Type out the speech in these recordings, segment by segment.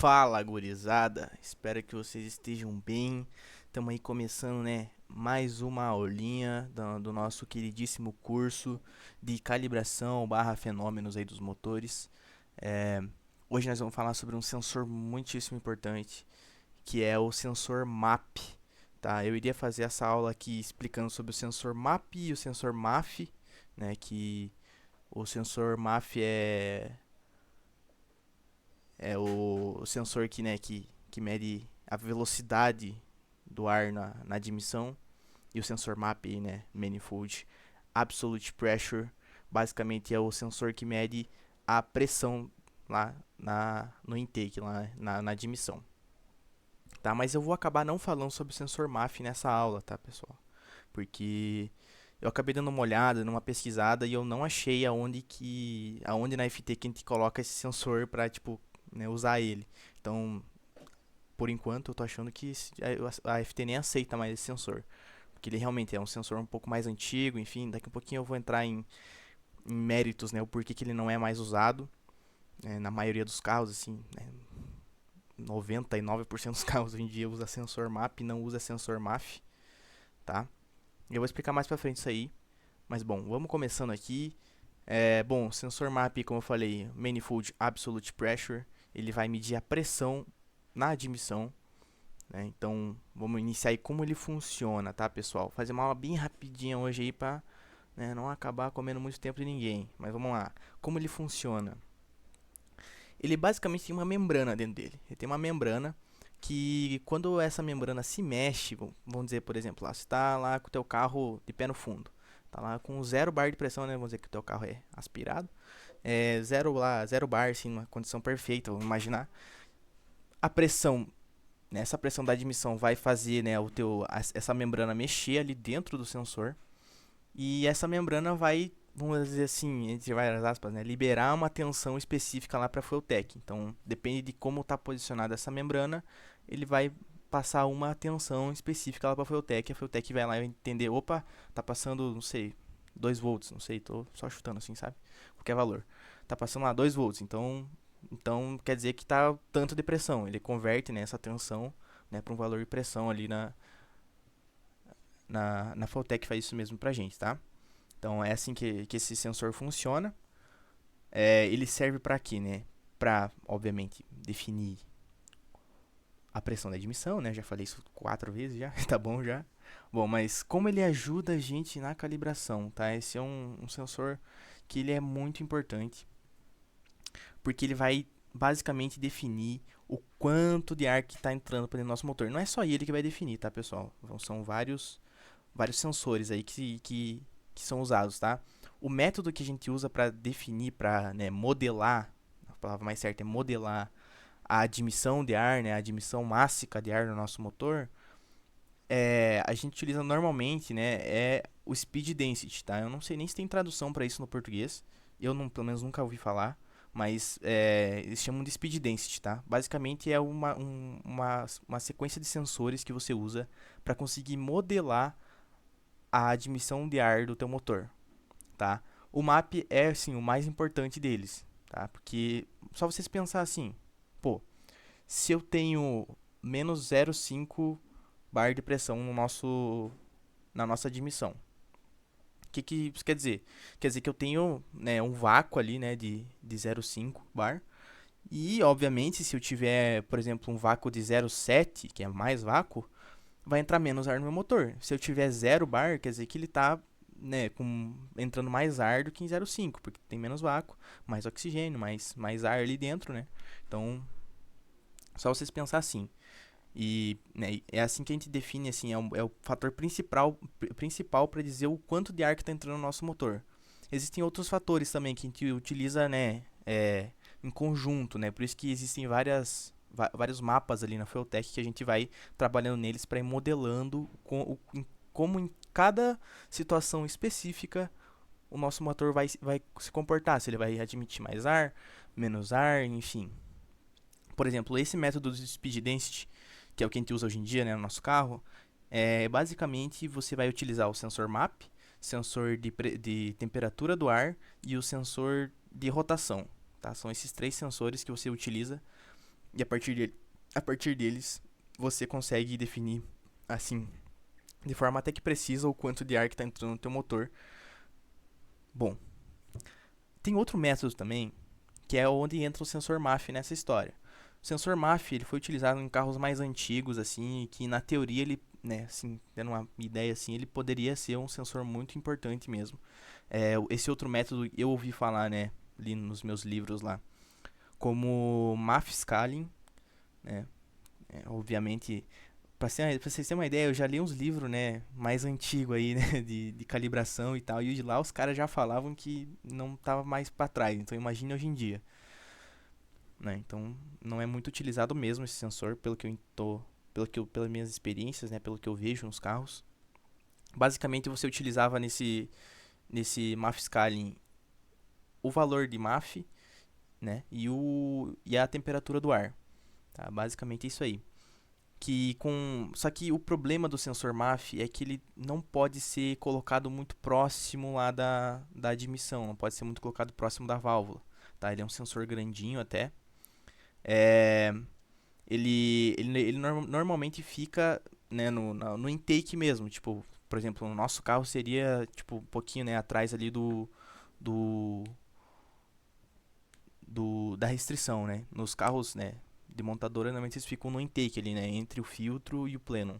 Fala, gurizada. Espero que vocês estejam bem. Estamos aí começando, né, mais uma aulinha do nosso queridíssimo curso de calibração barra fenômenos aí dos motores. É, Hoje nós vamos falar sobre um sensor muitíssimo importante, que é o sensor MAP. Tá? Eu iria fazer essa aula aqui explicando sobre o sensor MAP e o sensor MAF, né, que o sensor MAF é o sensor que mede a velocidade do ar na admissão, e o sensor MAP, né, Manifold Absolute Pressure, basicamente é o sensor que mede a pressão lá no intake, lá na admissão. Tá? Mas eu vou acabar não falando sobre o sensor MAF nessa aula, tá, pessoal? Porque eu acabei dando uma olhada, numa pesquisada, e eu não achei aonde na FT que a gente coloca esse sensor para tipo, né, usar ele. Então, por enquanto, eu tô achando que a FT nem aceita mais esse sensor, porque ele realmente é um sensor um pouco mais antigo, enfim, daqui a pouquinho eu vou entrar em méritos, né, o porquê que ele não é mais usado, né, na maioria dos carros, assim, né, 99% dos carros hoje em dia usa sensor MAP e não usa sensor MAF, tá? Eu vou explicar mais pra frente isso aí, mas bom, vamos começando aqui. Bom, sensor MAP, como eu falei, Manifold Absolute Pressure, ele vai medir a pressão na admissão, né? Então, vamos iniciar aí como ele funciona, tá, pessoal? Fazer uma aula bem rapidinha hoje aí pra, né, não acabar comendo muito tempo de ninguém. Mas vamos lá. Como ele funciona? Ele basicamente tem uma membrana dentro dele. Ele tem uma membrana que, quando essa membrana se mexe, vamos dizer, por exemplo, lá, você está lá com o teu carro de pé no fundo, tá lá com 0 bar de pressão, né? Vamos dizer que o teu carro é aspirado, zero lá, 0 bar, assim, numa condição perfeita, vamos imaginar. A pressão, né, essa pressão da admissão vai fazer, né, essa membrana mexer ali dentro do sensor, e essa membrana vai, vamos dizer assim, entre várias aspas, né, liberar uma tensão específica lá para a fuel tank. Então, depende de como está posicionada essa membrana, ele vai passar uma tensão específica lá para a fuel tank. A fuel tank vai lá e entender, opa, tá passando, não sei, 2 volts, não sei, tô só chutando assim, sabe? Qualquer valor. Tá passando lá 2 volts, então quer dizer que tá tanto de pressão. Ele converte, né, essa tensão, né, para um valor de pressão ali na fuel tank, faz isso mesmo pra gente, tá? Então é assim que esse sensor funciona. Ele serve para quê, né? Para, obviamente, definir a pressão da admissão, né? Já falei isso 4 vezes já, tá bom já. Bom, mas como ele ajuda a gente na calibração, tá? Esse é um sensor que ele é muito importante, porque ele vai basicamente definir o quanto de ar que está entrando para dentro do nosso motor. Não é só ele que vai definir, tá, pessoal? São vários sensores aí que são usados, tá? O método que a gente usa para definir, para, né, modelar, a palavra mais certa é modelar a admissão de ar, né, a admissão mássica de ar no nosso motor, a gente utiliza normalmente, né, o speed density, tá? Eu não sei nem se tem tradução para isso no português, eu não, pelo menos nunca ouvi falar, mas eles chamam de speed density, tá? Basicamente é uma sequência de sensores que você usa para conseguir modelar a admissão de ar do teu motor, tá? O MAP é, assim, o mais importante deles, tá? Porque só vocês pensar assim, pô, se eu tenho menos 0,5 bar de pressão na nossa admissão, o que isso quer dizer? Quer dizer que eu tenho, né, um vácuo ali, né, de 0,5 bar. E, obviamente, se eu tiver, por exemplo, um vácuo de 0,7, que é mais vácuo, vai entrar menos ar no meu motor. Se eu tiver 0 bar, quer dizer que ele está, né, entrando mais ar do que em 0,5, porque tem menos vácuo, mais oxigênio, mais ar ali dentro, né? Então, só vocês pensar assim. E, né, é assim que a gente define, assim, é o fator principal para dizer o quanto de ar que está entrando no nosso motor. Existem outros fatores também que a gente utiliza, né, em conjunto, né? Por isso que existem vários mapas ali na Fueltech que a gente vai trabalhando neles para ir modelando como em cada situação específica o nosso motor vai se comportar, se ele vai admitir mais ar, menos ar, enfim. Por exemplo, esse método de speed density, que é o que a gente usa hoje em dia, né, no nosso carro, basicamente você vai utilizar o sensor MAP, sensor de temperatura do ar e o sensor de rotação. Tá? São esses 3 sensores que você utiliza E a partir deles, você consegue definir, assim, de forma até que precisa o quanto de ar que está entrando no teu motor. Bom, tem outro método também, que é onde entra o sensor MAF nessa história. O sensor MAF ele foi utilizado em carros mais antigos, assim, que na teoria ele, né, assim, tendo uma ideia assim, ele poderia ser um sensor muito importante mesmo. Esse outro método eu ouvi falar, né, ali nos meus livros lá, como MAF scaling, né, obviamente, pra vocês terem uma ideia, eu já li uns livros, né, mais antigos aí, né, de calibração e tal, e de lá os caras já falavam que não tava mais para trás, então imagine hoje em dia, né, então não é muito utilizado mesmo esse sensor, pelas minhas experiências, né, pelo que eu vejo nos carros. Basicamente você utilizava nesse MAF scaling o valor de MAF, né, e a temperatura do ar, tá, basicamente isso aí. Só que o problema do sensor MAF é que ele não pode ser colocado muito próximo lá da admissão, não pode ser muito colocado próximo da válvula, tá? Ele é um sensor grandinho até. É, normalmente fica, né, no intake mesmo, tipo, por exemplo, no nosso carro seria tipo um pouquinho, né, atrás ali do, da restrição, né? Nos carros, né, de montadora normalmente eles ficam no intake ali, né, entre o filtro e o plenum.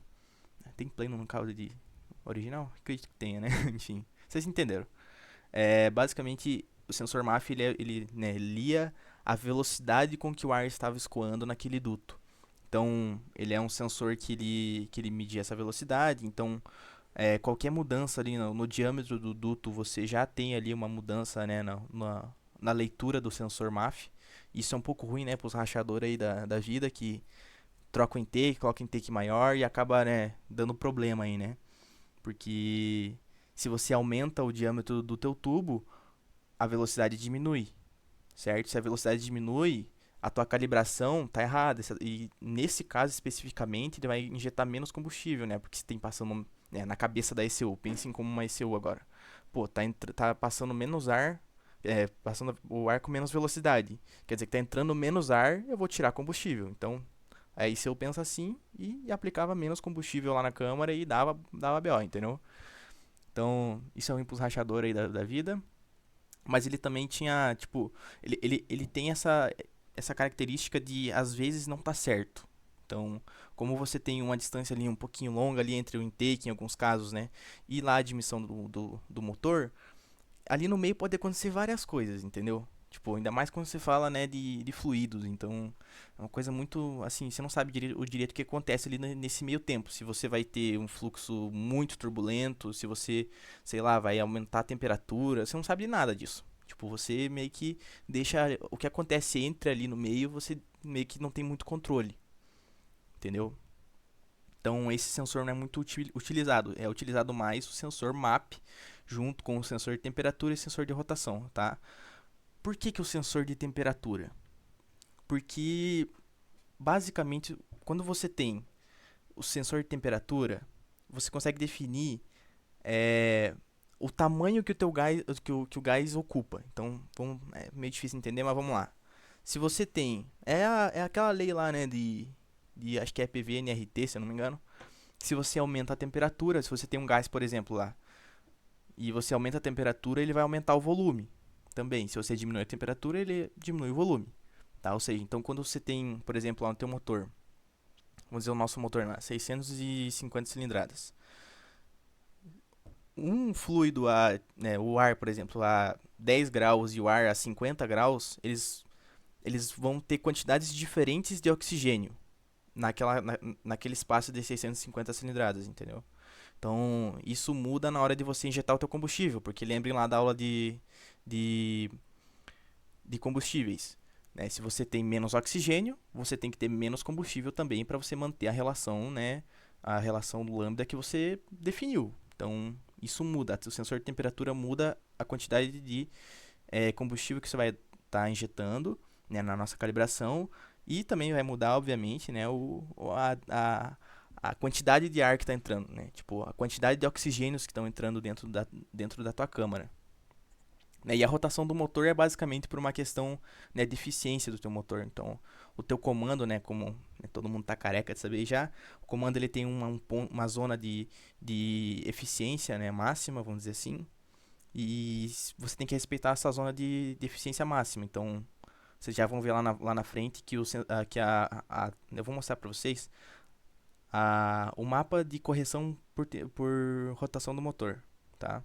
Tem pleno no carro de original? Acredito que tenha, né? Enfim, vocês entenderam. Basicamente, o sensor MAF ele né, lia a velocidade com que o ar estava escoando naquele duto. Então, ele é um sensor que ele media essa velocidade. Então, qualquer mudança ali no diâmetro do duto, você já tem ali uma mudança, né, na leitura do sensor MAF. Isso é um pouco ruim, né, para os rachadores aí da vida que troca o intake, coloca o intake maior e acaba, né, dando problema aí, né? Porque se você aumenta o diâmetro do teu tubo, a velocidade diminui, certo? Se a velocidade diminui, a tua calibração tá errada. E nesse caso especificamente, ele vai injetar menos combustível, né? Porque você tem passando, né, na cabeça da ECU. Pensem como uma ECU agora. Pô, tá passando menos ar, passando o ar com menos velocidade. Quer dizer que tá entrando menos ar, eu vou tirar combustível. Então, aí se eu penso assim e aplicava menos combustível lá na câmara e dava BO, entendeu? Então, isso é um impulso rachador aí da vida. Mas ele também tinha, tipo, ele tem essa característica de às vezes não tá certo. Então, como você tem uma distância ali um pouquinho longa ali entre o intake em alguns casos, né? E lá a admissão do motor, ali no meio pode acontecer várias coisas, entendeu? Tipo, ainda mais quando você fala, né, de fluidos. Então, é uma coisa muito, assim, você não sabe o direito que acontece ali nesse meio tempo. Se você vai ter um fluxo muito turbulento, se você, sei lá, vai aumentar a temperatura, você não sabe de nada disso. Tipo, você meio que deixa o que acontece entre ali no meio, você meio que não tem muito controle, entendeu? Então, esse sensor não é muito utilizado. É utilizado mais o sensor MAP, junto com o sensor de temperatura e sensor de rotação, tá? Por que o sensor de temperatura? Porque, basicamente, quando você tem o sensor de temperatura, você consegue definir é, o tamanho que o teu gás, que o gás ocupa. Então, é meio difícil entender, mas vamos lá. Se você tem... É aquela lei lá, né, acho que é PVNRT, se eu não me engano. Se você aumenta a temperatura, se você tem um gás, por exemplo, lá, e você aumenta a temperatura, ele vai aumentar o volume também. Se você diminui a temperatura, ele diminui o volume, tá? Ou seja, então quando você tem, por exemplo, lá no teu motor, vamos dizer o nosso motor lá, 650 cilindradas. Um fluido né, o ar, por exemplo, a 10 graus e o ar a 50 graus, eles vão ter quantidades diferentes de oxigênio naquele espaço de 650 cilindradas, entendeu? Então, isso muda na hora de você injetar o teu combustível, porque lembrem lá da aula de, de combustíveis. Né? Se você tem menos oxigênio, você tem que ter menos combustível também para você manter a relação, né? A relação do lambda que você definiu. Então, isso muda. O sensor de temperatura muda a quantidade de combustível que você vai estar injetando, né, na nossa calibração. E também vai mudar, obviamente, né, a quantidade de ar que está entrando, né? Tipo, a quantidade de oxigênios que estão entrando dentro da tua câmara. né? E a rotação do motor é basicamente por uma questão, né, de eficiência do teu motor. Então, o teu comando, né, como, né, todo mundo tá careca de saber já, o comando ele tem uma zona de eficiência, né, máxima, vamos dizer assim, e você tem que respeitar essa zona de eficiência máxima. Então, vocês já vão ver lá na frente que, eu vou mostrar para vocês o mapa de correção por rotação do motor, tá?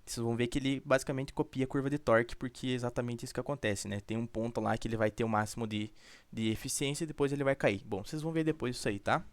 Vocês vão ver que ele basicamente copia a curva de torque, porque é exatamente isso que acontece, né? Tem um ponto lá que ele vai ter o máximo de eficiência e depois ele vai cair. Bom, vocês vão ver depois isso aí, tá?